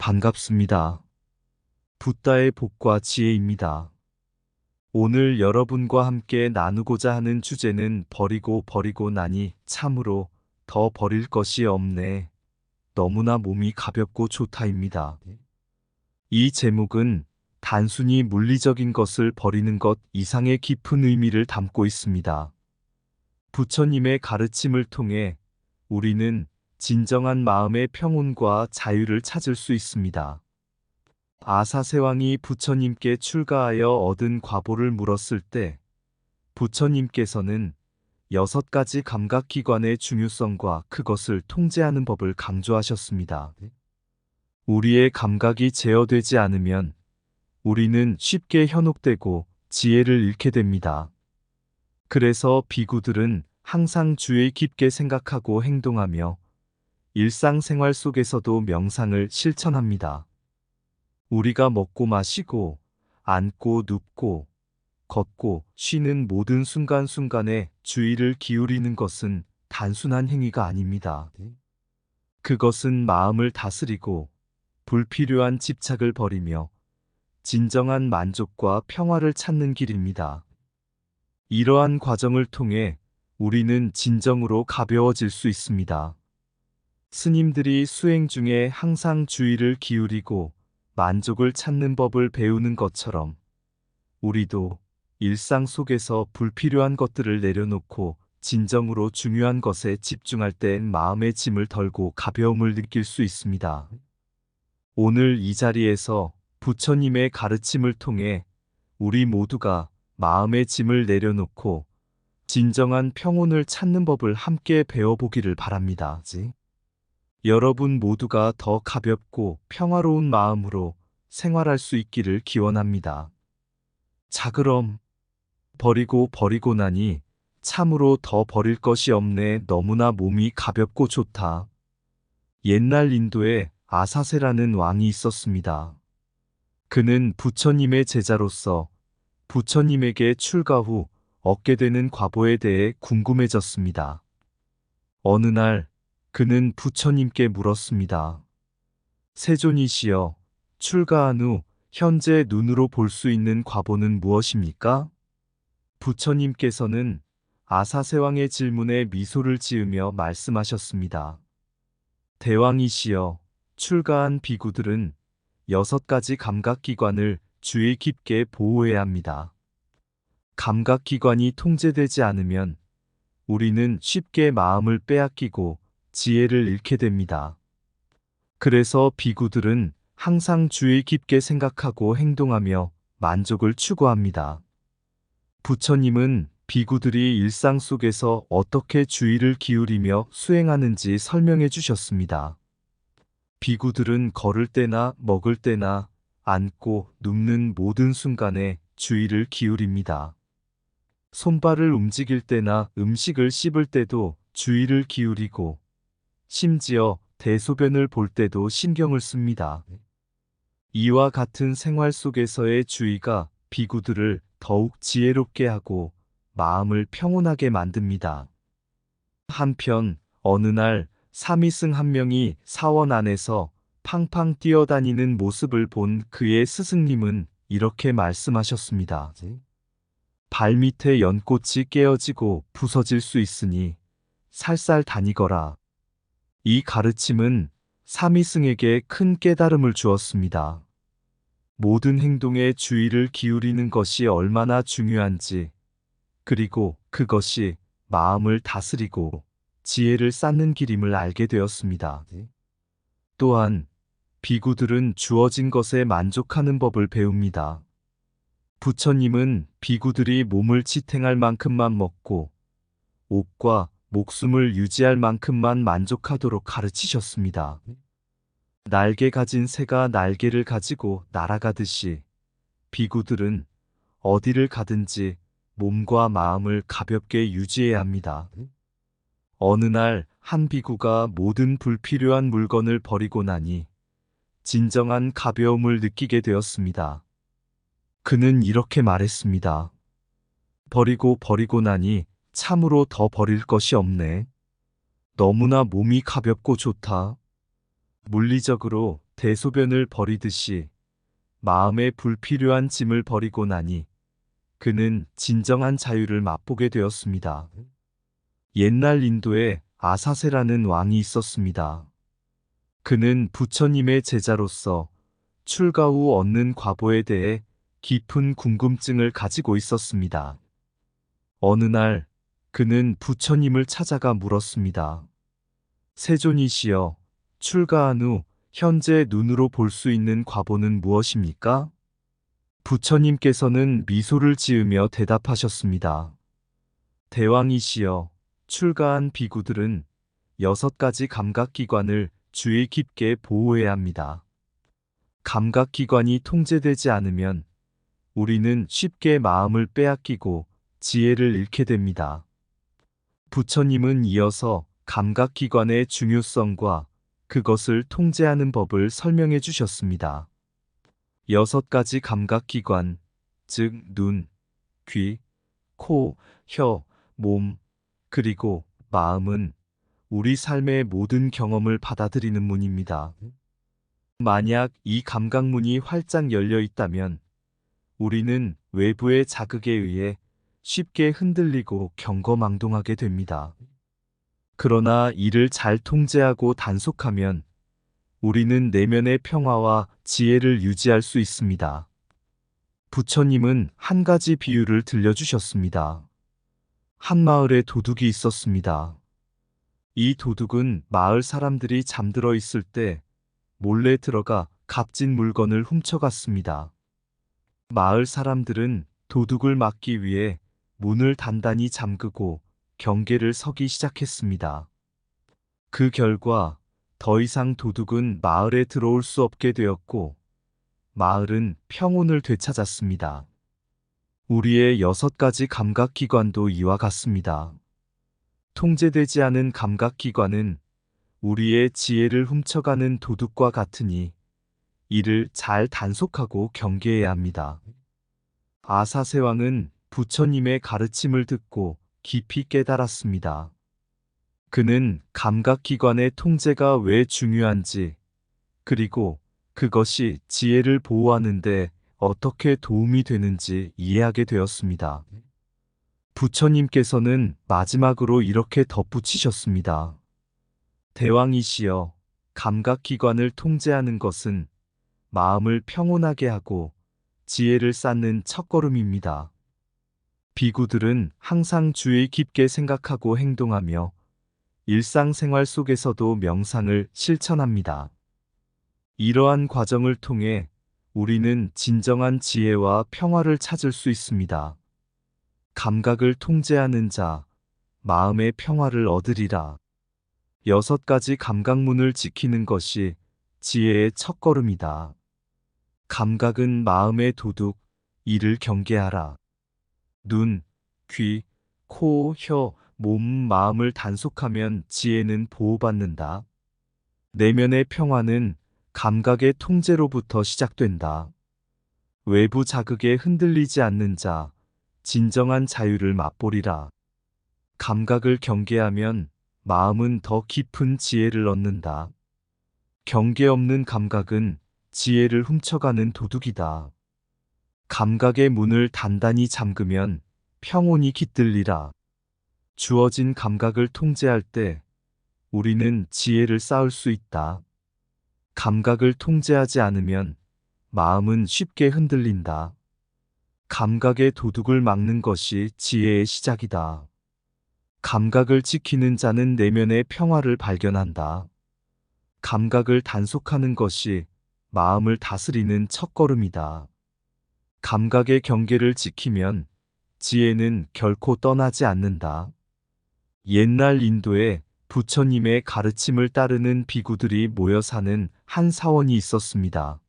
반갑습니다. 붓다의 복과 지혜입니다. 오늘 여러분과 함께 나누고자 하는 주제는 버리고 나니 참으로 더 버릴 것이 없네. 너무나 몸이 가볍고 좋다입니다. 이 제목은 단순히 물리적인 것을 버리는 것 이상의 깊은 의미를 담고 있습니다. 부처님의 가르침을 통해 우리는 진정한 마음의 평온과 자유를 찾을 수 있습니다. 아사세왕이 부처님께 출가하여 얻은 과보를 물었을 때 부처님께서는 6가지 감각기관의 중요성과 그것을 통제하는 법을 강조하셨습니다. 우리의 감각이 제어되지 않으면 우리는 쉽게 현혹되고 지혜를 잃게 됩니다. 그래서 비구들은 항상 주의 깊게 생각하고 행동하며 일상생활 속에서도 명상을 실천합니다. 우리가 먹고 마시고, 앉고 눕고, 걷고 쉬는 모든 순간순간에 주의를 기울이는 것은 단순한 행위가 아닙니다. 그것은 마음을 다스리고 불필요한 집착을 버리며 진정한 만족과 평화를 찾는 길입니다. 이러한 과정을 통해 우리는 진정으로 가벼워질 수 있습니다. 스님들이 수행 중에 항상 주의를 기울이고 만족을 찾는 법을 배우는 것처럼 우리도 일상 속에서 불필요한 것들을 내려놓고 진정으로 중요한 것에 집중할 때 마음의 짐을 덜고 가벼움을 느낄 수 있습니다. 오늘 이 자리에서 부처님의 가르침을 통해 우리 모두가 마음의 짐을 내려놓고 진정한 평온을 찾는 법을 함께 배워보기를 바랍니다. 여러분 모두가 더 가볍고 평화로운 마음으로 생활할 수 있기를 기원합니다. 자, 그럼 버리고 나니 참으로 더 버릴 것이 없네. 너무나 몸이 가볍고 좋다. 옛날 인도에 아사세라는 왕이 있었습니다. 그는 부처님의 제자로서 부처님에게 출가 후 얻게 되는 과보에 대해 궁금해졌습니다. 어느 날 그는 부처님께 물었습니다. 세존이시여, 출가한 후 현재 눈으로 볼 수 있는 과보는 무엇입니까? 부처님께서는 아사세왕의 질문에 미소를 지으며 말씀하셨습니다. 대왕이시여, 출가한 비구들은 6가지 감각기관을 주의 깊게 보호해야 합니다. 감각기관이 통제되지 않으면 우리는 쉽게 마음을 빼앗기고 지혜를 잃게 됩니다. 그래서 비구들은 항상 주의 깊게 생각하고 행동하며 만족을 추구합니다. 부처님은 비구들이 일상 속에서 어떻게 주의를 기울이며 수행하는지 설명해 주셨습니다. 비구들은 걸을 때나 먹을 때나 앉고 눕는 모든 순간에 주의를 기울입니다. 손발을 움직일 때나 음식을 씹을 때도 주의를 기울이고 심지어 대소변을 볼 때도 신경을 씁니다. 이와 같은 생활 속에서의 주의가 비구들을 더욱 지혜롭게 하고 마음을 평온하게 만듭니다. 한편 어느 날 사미승 한 명이 사원 안에서 팡팡 뛰어다니는 모습을 본 그의 스승님은 이렇게 말씀하셨습니다. 발밑에 연꽃이 깨어지고 부서질 수 있으니 살살 다니거라. 이 가르침은 사미승에게 큰 깨달음을 주었습니다. 모든 행동에 주의를 기울이는 것이 얼마나 중요한지, 그리고 그것이 마음을 다스리고 지혜를 쌓는 길임을 알게 되었습니다. 또한 비구들은 주어진 것에 만족하는 법을 배웁니다. 부처님은 비구들이 몸을 지탱할 만큼만 먹고 옷과 목숨을 유지할 만큼만 만족하도록 가르치셨습니다. 날개 가진 새가 날개를 가지고 날아가듯이 비구들은 어디를 가든지 몸과 마음을 가볍게 유지해야 합니다. 어느 날 한 비구가 모든 불필요한 물건을 버리고 나니 진정한 가벼움을 느끼게 되었습니다. 그는 이렇게 말했습니다. 버리고 나니 참으로 더 버릴 것이 없네. 너무나 몸이 가볍고 좋다. 물리적으로 대소변을 버리듯이 마음의 불필요한 짐을 버리고 나니 그는 진정한 자유를 맛보게 되었습니다. 옛날 인도에 아사세라는 왕이 있었습니다. 그는 부처님의 제자로서 출가 후 얻는 과보에 대해 깊은 궁금증을 가지고 있었습니다. 어느 날 그는 부처님을 찾아가 물었습니다. 세존이시여, 출가한 후 현재 눈으로 볼 수 있는 과보는 무엇입니까? 부처님께서는 미소를 지으며 대답하셨습니다. 대왕이시여, 출가한 비구들은 6가지 감각기관을 주의 깊게 보호해야 합니다. 감각기관이 통제되지 않으면 우리는 쉽게 마음을 빼앗기고 지혜를 잃게 됩니다. 부처님은 이어서 감각기관의 중요성과 그것을 통제하는 법을 설명해 주셨습니다. 6가지 감각기관, 즉 눈, 귀, 코, 혀, 몸, 그리고 마음은 우리 삶의 모든 경험을 받아들이는 문입니다. 만약 이 감각문이 활짝 열려 있다면 우리는 외부의 자극에 의해 쉽게 흔들리고 경거망동하게 됩니다. 그러나 이를 잘 통제하고 단속하면 우리는 내면의 평화와 지혜를 유지할 수 있습니다. 부처님은 한 가지 비유를 들려주셨습니다. 한 마을에 도둑이 있었습니다. 이 도둑은 마을 사람들이 잠들어 있을 때 몰래 들어가 값진 물건을 훔쳐갔습니다. 마을 사람들은 도둑을 막기 위해 문을 단단히 잠그고 경계를 서기 시작했습니다. 그 결과 더 이상 도둑은 마을에 들어올 수 없게 되었고 마을은 평온을 되찾았습니다. 우리의 6가지 감각기관도 이와 같습니다. 통제되지 않은 감각기관은 우리의 지혜를 훔쳐가는 도둑과 같으니 이를 잘 단속하고 경계해야 합니다. 아사세왕은 부처님의 가르침을 듣고 깊이 깨달았습니다. 그는 감각기관의 통제가 왜 중요한지, 그리고 그것이 지혜를 보호하는데 어떻게 도움이 되는지 이해하게 되었습니다. 부처님께서는 마지막으로 이렇게 덧붙이셨습니다. 대왕이시여, 감각기관을 통제하는 것은 마음을 평온하게 하고 지혜를 쌓는 첫걸음입니다. 비구들은 항상 주의 깊게 생각하고 행동하며 일상생활 속에서도 명상을 실천합니다. 이러한 과정을 통해 우리는 진정한 지혜와 평화를 찾을 수 있습니다. 감각을 통제하는 자, 마음의 평화를 얻으리라. 6가지 감각문을 지키는 것이 지혜의 첫걸음이다. 감각은 마음의 도둑, 이를 경계하라. 눈, 귀, 코, 혀, 몸, 마음을 단속하면 지혜는 보호받는다. 내면의 평화는 감각의 통제로부터 시작된다. 외부 자극에 흔들리지 않는 자, 진정한 자유를 맛보리라. 감각을 경계하면 마음은 더 깊은 지혜를 얻는다. 경계 없는 감각은 지혜를 훔쳐가는 도둑이다. 감각의 문을 단단히 잠그면 평온이 깃들리라. 주어진 감각을 통제할 때 우리는 지혜를 쌓을 수 있다. 감각을 통제하지 않으면 마음은 쉽게 흔들린다. 감각의 도둑을 막는 것이 지혜의 시작이다. 감각을 지키는 자는 내면의 평화를 발견한다. 감각을 단속하는 것이 마음을 다스리는 첫걸음이다. 감각의 경계를 지키면 지혜는 결코 떠나지 않는다. 옛날 인도에 부처님의 가르침을 따르는 비구들이 모여 사는 한 사원이 있었습니다.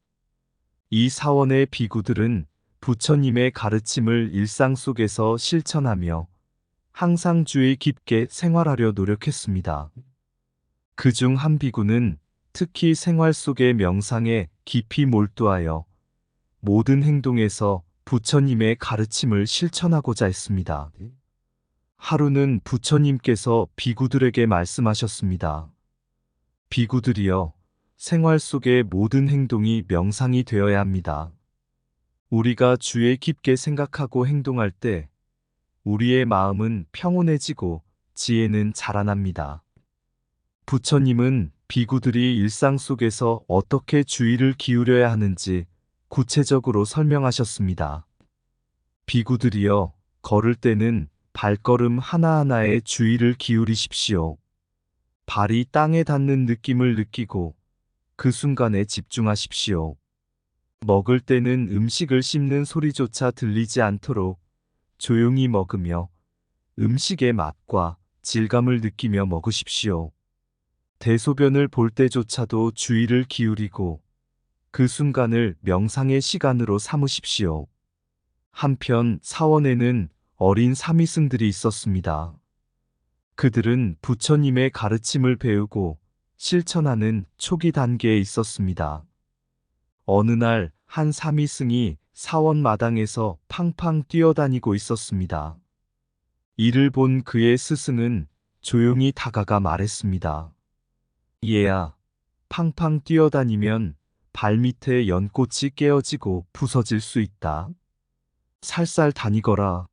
이 사원의 비구들은 부처님의 가르침을 일상 속에서 실천하며 항상 주의 깊게 생활하려 노력했습니다. 그중 한 비구는 특히 생활 속의 명상에 깊이 몰두하여 모든 행동에서 부처님의 가르침을 실천하고자 했습니다. 하루는 부처님께서 비구들에게 말씀하셨습니다. 비구들이여, 생활 속의 모든 행동이 명상이 되어야 합니다. 우리가 주에 깊게 생각하고 행동할 때 우리의 마음은 평온해지고 지혜는 자라납니다. 부처님은 비구들이 일상 속에서 어떻게 주의를 기울여야 하는지 구체적으로 설명하셨습니다. 비구들이여, 걸을 때는 발걸음 하나하나에 주의를 기울이십시오. 발이 땅에 닿는 느낌을 느끼고 그 순간에 집중하십시오. 먹을 때는 음식을 씹는 소리조차 들리지 않도록 조용히 먹으며 음식의 맛과 질감을 느끼며 먹으십시오. 대소변을 볼 때조차도 주의를 기울이고 그 순간을 명상의 시간으로 삼으십시오. 한편 사원에는 어린 사미승들이 있었습니다. 그들은 부처님의 가르침을 배우고 실천하는 초기 단계에 있었습니다. 어느 날 한 사미승이 사원 마당에서 팡팡 뛰어다니고 있었습니다. 이를 본 그의 스승은 조용히 다가가 말했습니다. 얘야, 팡팡 뛰어다니면 발밑에 연꽃이 깨어지고 부서질 수 있다. 살살 다니거라.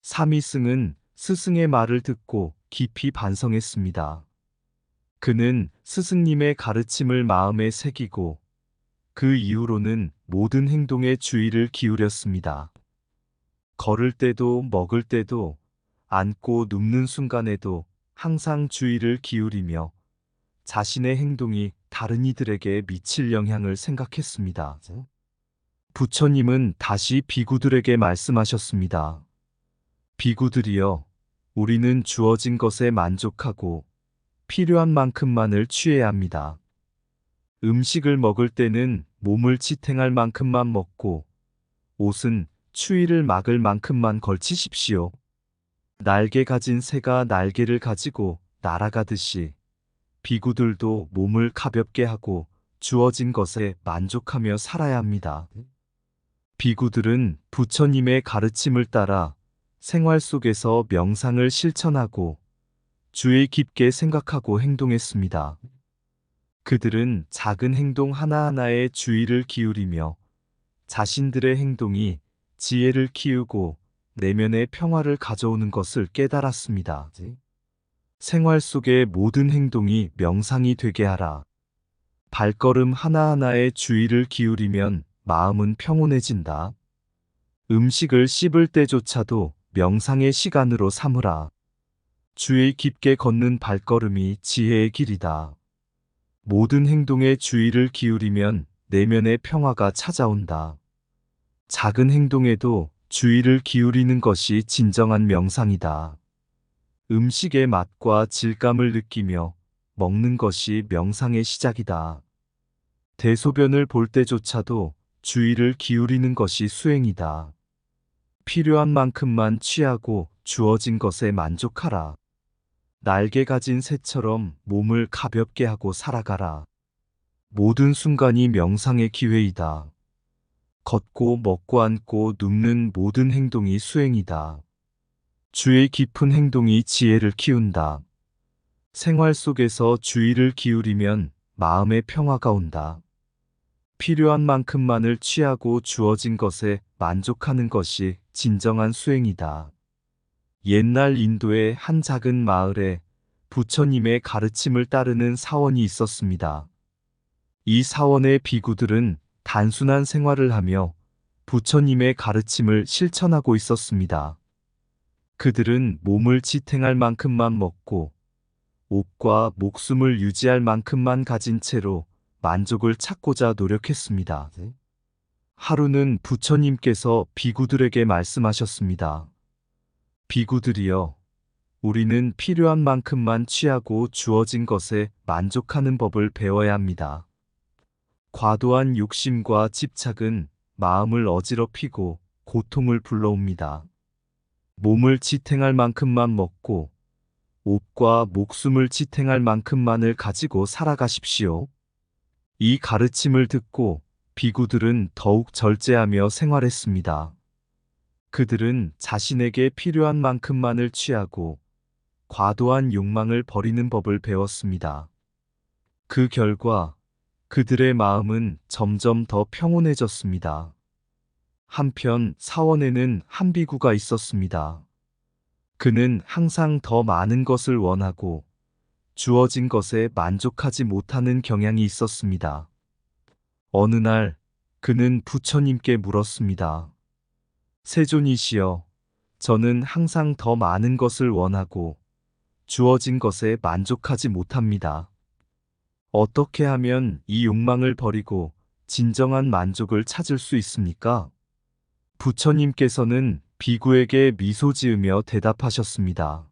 사미승은 스승의 말을 듣고 깊이 반성했습니다. 그는 스승님의 가르침을 마음에 새기고 그 이후로는 모든 행동에 주의를 기울였습니다. 걸을 때도 먹을 때도 앉고 눕는 순간에도 항상 주의를 기울이며 자신의 행동이 다른 이들에게 미칠 영향을 생각했습니다. 부처님은 다시 비구들에게 말씀하셨습니다. 비구들이여, 우리는 주어진 것에 만족하고 필요한 만큼만을 취해야 합니다. 음식을 먹을 때는 몸을 지탱할 만큼만 먹고 옷은 추위를 막을 만큼만 걸치십시오. 날개 가진 새가 날개를 가지고 날아가듯이 비구들도 몸을 가볍게 하고 주어진 것에 만족하며 살아야 합니다. 비구들은 부처님의 가르침을 따라 생활 속에서 명상을 실천하고 주의 깊게 생각하고 행동했습니다. 그들은 작은 행동 하나하나에 주의를 기울이며 자신들의 행동이 지혜를 키우고 내면의 평화를 가져오는 것을 깨달았습니다. 생활 속의 모든 행동이 명상이 되게 하라. 발걸음 하나하나에 주의를 기울이면 마음은 평온해진다. 음식을 씹을 때조차도 명상의 시간으로 삼으라. 주의 깊게 걷는 발걸음이 지혜의 길이다. 모든 행동에 주의를 기울이면 내면의 평화가 찾아온다. 작은 행동에도 주의를 기울이는 것이 진정한 명상이다. 음식의 맛과 질감을 느끼며 먹는 것이 명상의 시작이다. 대소변을 볼 때조차도 주의를 기울이는 것이 수행이다. 필요한 만큼만 취하고 주어진 것에 만족하라. 날개 가진 새처럼 몸을 가볍게 하고 살아가라. 모든 순간이 명상의 기회이다. 걷고 먹고 앉고 눕는 모든 행동이 수행이다. 주의 깊은 행동이 지혜를 키운다. 생활 속에서 주의를 기울이면 마음의 평화가 온다. 필요한 만큼만을 취하고 주어진 것에 만족하는 것이 진정한 수행이다. 옛날 인도의 한 작은 마을에 부처님의 가르침을 따르는 사원이 있었습니다. 이 사원의 비구들은 단순한 생활을 하며 부처님의 가르침을 실천하고 있었습니다. 그들은 몸을 지탱할 만큼만 먹고 옷과 목숨을 유지할 만큼만 가진 채로 만족을 찾고자 노력했습니다. 하루는 부처님께서 비구들에게 말씀하셨습니다. 비구들이여, 우리는 필요한 만큼만 취하고 주어진 것에 만족하는 법을 배워야 합니다. 과도한 욕심과 집착은 마음을 어지럽히고 고통을 불러옵니다. 몸을 지탱할 만큼만 먹고 옷과 목숨을 지탱할 만큼만을 가지고 살아가십시오. 이 가르침을 듣고 비구들은 더욱 절제하며 생활했습니다. 그들은 자신에게 필요한 만큼만을 취하고 과도한 욕망을 버리는 법을 배웠습니다. 그 결과 그들의 마음은 점점 더 평온해졌습니다. 한편 사원에는 한 비구가 있었습니다. 그는 항상 더 많은 것을 원하고 주어진 것에 만족하지 못하는 경향이 있었습니다. 어느 날 그는 부처님께 물었습니다. 세존이시여, 저는 항상 더 많은 것을 원하고 주어진 것에 만족하지 못합니다. 어떻게 하면 이 욕망을 버리고 진정한 만족을 찾을 수 있습니까? 부처님께서는 비구에게 미소 지으며 대답하셨습니다.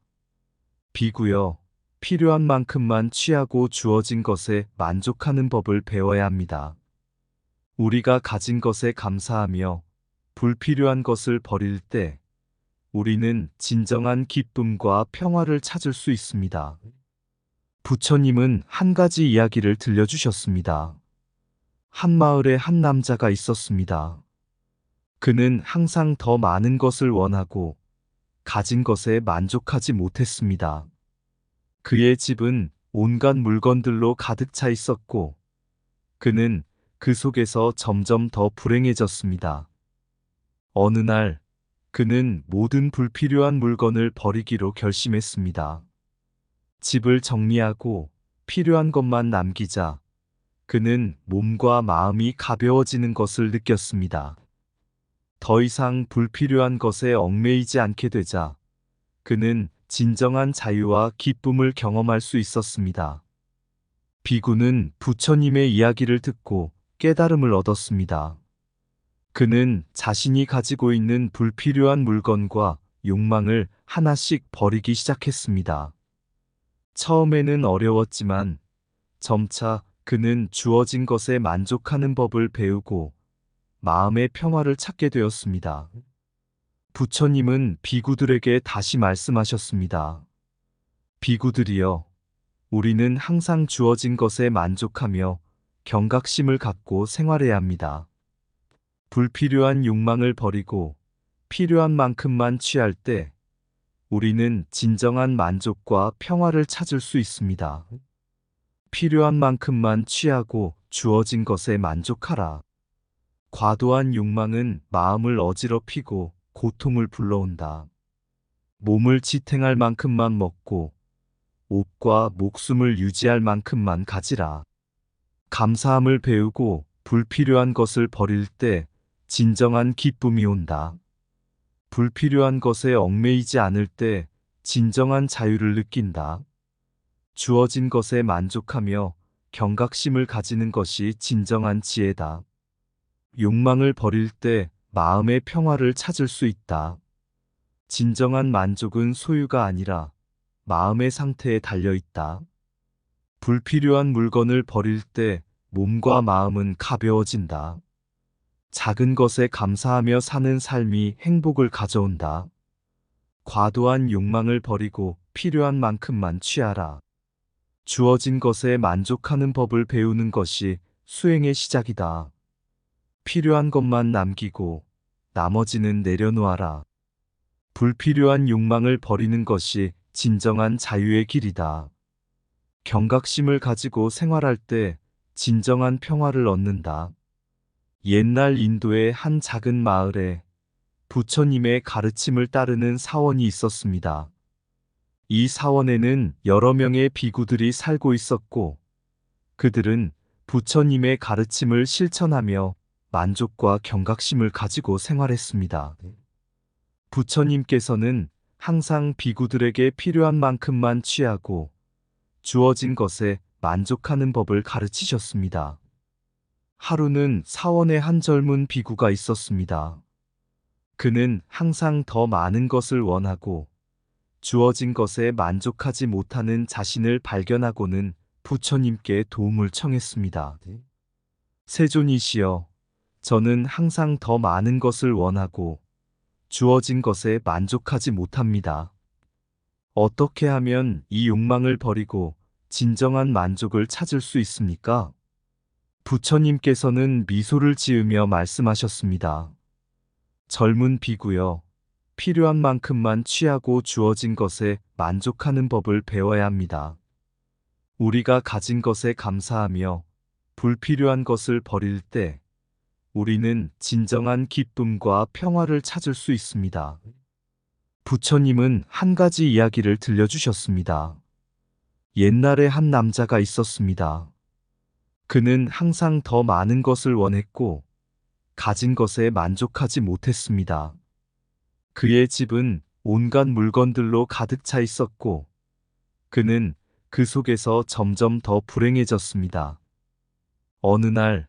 비구여, 필요한 만큼만 취하고 주어진 것에 만족하는 법을 배워야 합니다. 우리가 가진 것에 감사하며 불필요한 것을 버릴 때 우리는 진정한 기쁨과 평화를 찾을 수 있습니다. 부처님은 한 가지 이야기를 들려주셨습니다. 한 마을에 한 남자가 있었습니다. 그는 항상 더 많은 것을 원하고 가진 것에 만족하지 못했습니다. 그의 집은 온갖 물건들로 가득 차 있었고 그는 그 속에서 점점 더 불행해졌습니다. 어느 날 그는 모든 불필요한 물건을 버리기로 결심했습니다. 집을 정리하고 필요한 것만 남기자 그는 몸과 마음이 가벼워지는 것을 느꼈습니다. 더 이상 불필요한 것에 얽매이지 않게 되자 그는 진정한 자유와 기쁨을 경험할 수 있었습니다. 비구는 부처님의 이야기를 듣고 깨달음을 얻었습니다. 그는 자신이 가지고 있는 불필요한 물건과 욕망을 하나씩 버리기 시작했습니다. 처음에는 어려웠지만 점차 그는 주어진 것에 만족하는 법을 배우고 마음의 평화를 찾게 되었습니다. 부처님은 비구들에게 다시 말씀하셨습니다. 비구들이여, 우리는 항상 주어진 것에 만족하며 경각심을 갖고 생활해야 합니다. 불필요한 욕망을 버리고 필요한 만큼만 취할 때 우리는 진정한 만족과 평화를 찾을 수 있습니다. 필요한 만큼만 취하고 주어진 것에 만족하라. 과도한 욕망은 마음을 어지럽히고 고통을 불러온다. 몸을 지탱할 만큼만 먹고 옷과 목숨을 유지할 만큼만 가지라. 감사함을 배우고 불필요한 것을 버릴 때 진정한 기쁨이 온다. 불필요한 것에 얽매이지 않을 때 진정한 자유를 느낀다. 주어진 것에 만족하며 경각심을 가지는 것이 진정한 지혜다. 욕망을 버릴 때 마음의 평화를 찾을 수 있다. 진정한 만족은 소유가 아니라 마음의 상태에 달려 있다. 불필요한 물건을 버릴 때 몸과 마음은 가벼워진다. 작은 것에 감사하며 사는 삶이 행복을 가져온다. 과도한 욕망을 버리고 필요한 만큼만 취하라. 주어진 것에 만족하는 법을 배우는 것이 수행의 시작이다. 필요한 것만 남기고 나머지는 내려놓아라. 불필요한 욕망을 버리는 것이 진정한 자유의 길이다. 경각심을 가지고 생활할 때 진정한 평화를 얻는다. 옛날 인도의 한 작은 마을에 부처님의 가르침을 따르는 사원이 있었습니다. 이 사원에는 여러 명의 비구들이 살고 있었고 그들은 부처님의 가르침을 실천하며 만족과 경각심을 가지고 생활했습니다. 부처님께서는 항상 비구들에게 필요한 만큼만 취하고 주어진 것에 만족하는 법을 가르치셨습니다. 하루는 사원에 한 젊은 비구가 있었습니다. 그는 항상 더 많은 것을 원하고 주어진 것에 만족하지 못하는 자신을 발견하고는 부처님께 도움을 청했습니다. 세존이시여, 저는 항상 더 많은 것을 원하고 주어진 것에 만족하지 못합니다. 어떻게 하면 이 욕망을 버리고 진정한 만족을 찾을 수 있습니까? 부처님께서는 미소를 지으며 말씀하셨습니다. 젊은 비구여, 필요한 만큼만 취하고 주어진 것에 만족하는 법을 배워야 합니다. 우리가 가진 것에 감사하며 불필요한 것을 버릴 때 우리는 진정한 기쁨과 평화를 찾을 수 있습니다. 부처님은 한 가지 이야기를 들려주셨습니다. 옛날에 한 남자가 있었습니다. 그는 항상 더 많은 것을 원했고 가진 것에 만족하지 못했습니다. 그의 집은 온갖 물건들로 가득 차 있었고 그는 그 속에서 점점 더 불행해졌습니다. 어느 날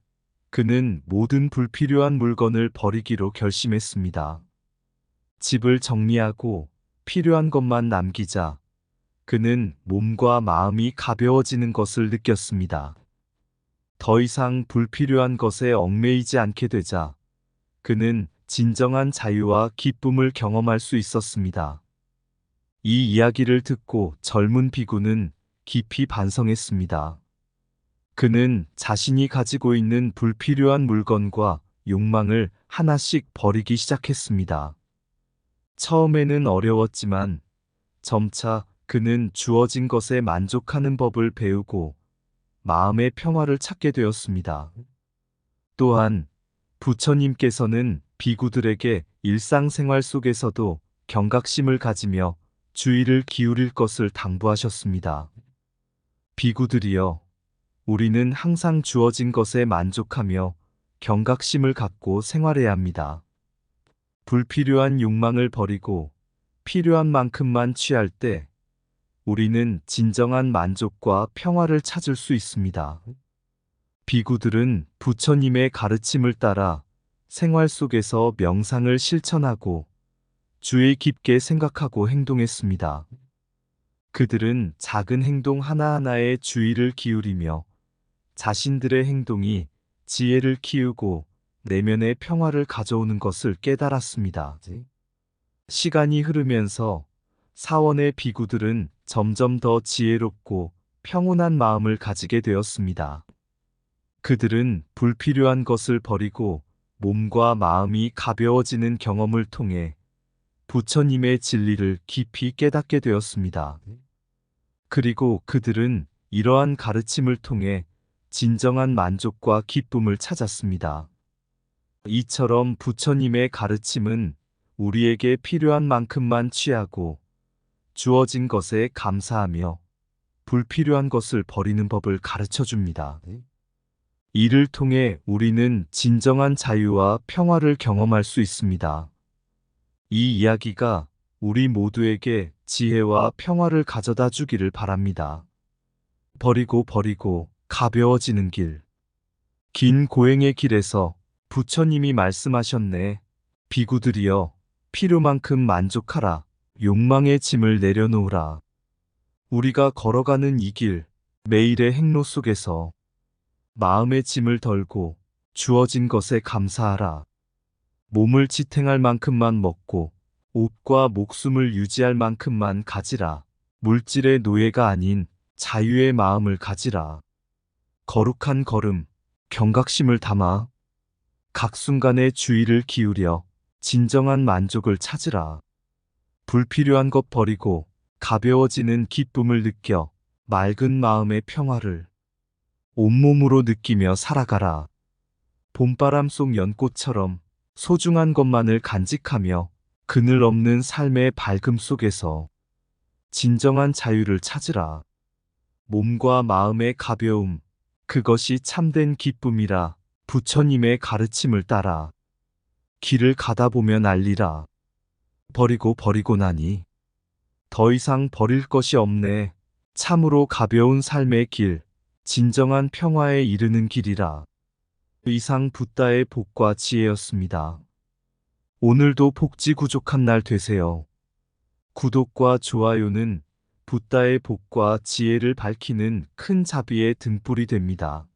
그는 모든 불필요한 물건을 버리기로 결심했습니다. 집을 정리하고 필요한 것만 남기자 그는 몸과 마음이 가벼워지는 것을 느꼈습니다. 더 이상 불필요한 것에 얽매이지 않게 되자 그는 진정한 자유와 기쁨을 경험할 수 있었습니다. 이 이야기를 듣고 젊은 비구는 깊이 반성했습니다. 그는 자신이 가지고 있는 불필요한 물건과 욕망을 하나씩 버리기 시작했습니다. 처음에는 어려웠지만 점차 그는 주어진 것에 만족하는 법을 배우고 마음의 평화를 찾게 되었습니다. 또한 부처님께서는 비구들에게 일상생활 속에서도 경각심을 가지며 주의를 기울일 것을 당부하셨습니다. 비구들이여, 우리는 항상 주어진 것에 만족하며 경각심을 갖고 생활해야 합니다. 불필요한 욕망을 버리고 필요한 만큼만 취할 때 우리는 진정한 만족과 평화를 찾을 수 있습니다. 비구들은 부처님의 가르침을 따라 생활 속에서 명상을 실천하고 주의 깊게 생각하고 행동했습니다. 그들은 작은 행동 하나하나에 주의를 기울이며 자신들의 행동이 지혜를 키우고 내면의 평화를 가져오는 것을 깨달았습니다. 시간이 흐르면서 사원의 비구들은 점점 더 지혜롭고 평온한 마음을 가지게 되었습니다. 그들은 불필요한 것을 버리고 몸과 마음이 가벼워지는 경험을 통해 부처님의 진리를 깊이 깨닫게 되었습니다. 그리고 그들은 이러한 가르침을 통해 진정한 만족과 기쁨을 찾았습니다. 이처럼 부처님의 가르침은 우리에게 필요한 만큼만 취하고 주어진 것에 감사하며 불필요한 것을 버리는 법을 가르쳐 줍니다. 이를 통해 우리는 진정한 자유와 평화를 경험할 수 있습니다. 이 이야기가 우리 모두에게 지혜와 평화를 가져다 주기를 바랍니다. 버리고 가벼워지는 길. 긴 고행의 길에서 부처님이 말씀하셨네. 비구들이여, 필요만큼 만족하라. 욕망의 짐을 내려놓으라. 우리가 걸어가는 이 길, 매일의 행로 속에서 마음의 짐을 덜고 주어진 것에 감사하라. 몸을 지탱할 만큼만 먹고 옷과 목숨을 유지할 만큼만 가지라. 물질의 노예가 아닌 자유의 마음을 가지라. 거룩한 걸음, 경각심을 담아 각 순간에 주의를 기울여 진정한 만족을 찾으라. 불필요한 것 버리고 가벼워지는 기쁨을 느껴 맑은 마음의 평화를 온몸으로 느끼며 살아가라. 봄바람 속 연꽃처럼 소중한 것만을 간직하며 그늘 없는 삶의 밝음 속에서 진정한 자유를 찾으라. 몸과 마음의 가벼움, 그것이 참된 기쁨이라. 부처님의 가르침을 따라 길을 가다 보면 알리라. 버리고 나니 더 이상 버릴 것이 없네. 참으로 가벼운 삶의 길, 진정한 평화에 이르는 길이라. 이상 붓다의 복과 지혜였습니다. 오늘도 복지구족한 날 되세요. 구독과 좋아요는 붓다의 복과 지혜를 밝히는 큰 자비의 등불이 됩니다.